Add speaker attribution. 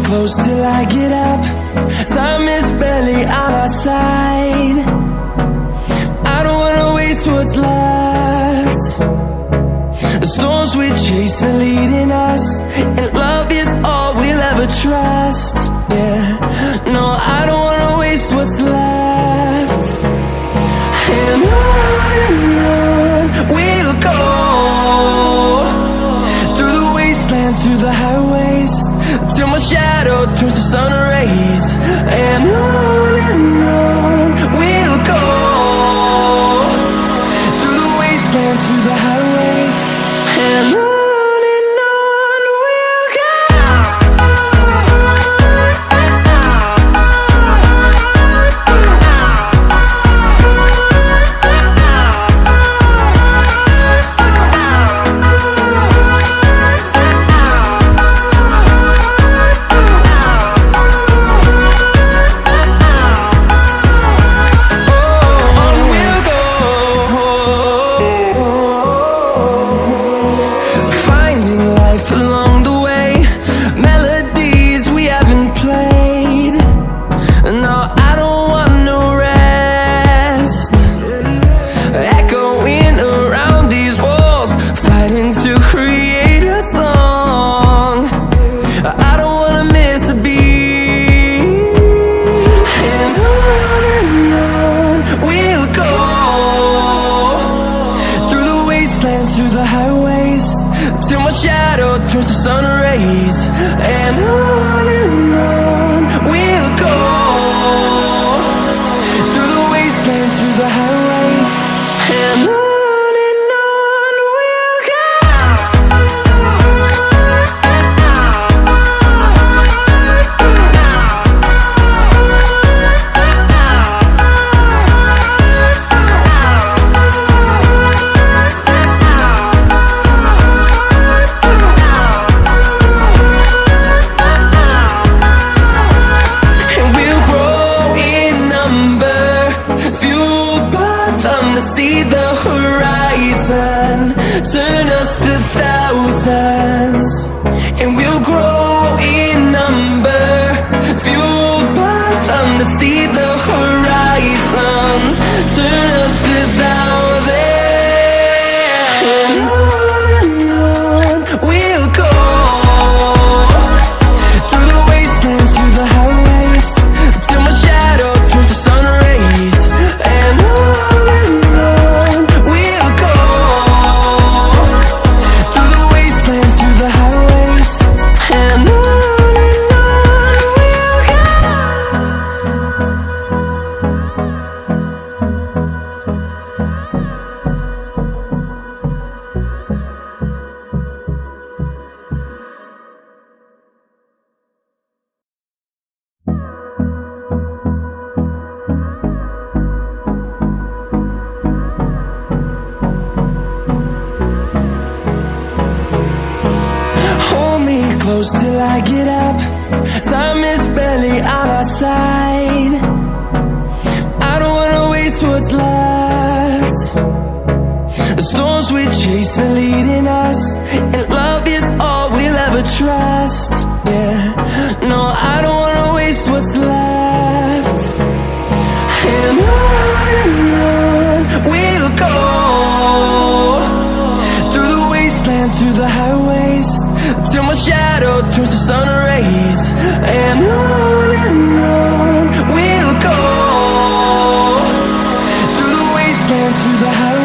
Speaker 1: close till I get up. Time is barely on our side. I don't wanna waste what's left. The storms we chase are leading us, and love is all we'll ever trust. Yeah, no, I don't wanna waste what's left. And on we'll go, through the wastelands, through the highways, till my shadow turns to sun rays. And on we'll go, through the wastelands, through the highways, and on we'll go. Through the highways, till my shadow turns to sun rays. And on we'll go, through the wastelands, through the highways, and on we'll go. See the horizon, turn us to thousands, and we'll grow in number, fueled by them. To see the horizon, turn us to thousands, and on we'll go, through the wastelands, through the highways, till my shadow turns to sun rays. And close till I get up. Time is barely on our side. I don't wanna waste what's left. The storms we chase are leading us, and love is all we'll ever trust. Yeah, no, I don't wanna waste what's left. And on we'll go, through the wastelands, through the highways, till my shadow turns to sun rays. And on we'll go, through the wastelands, through the highways.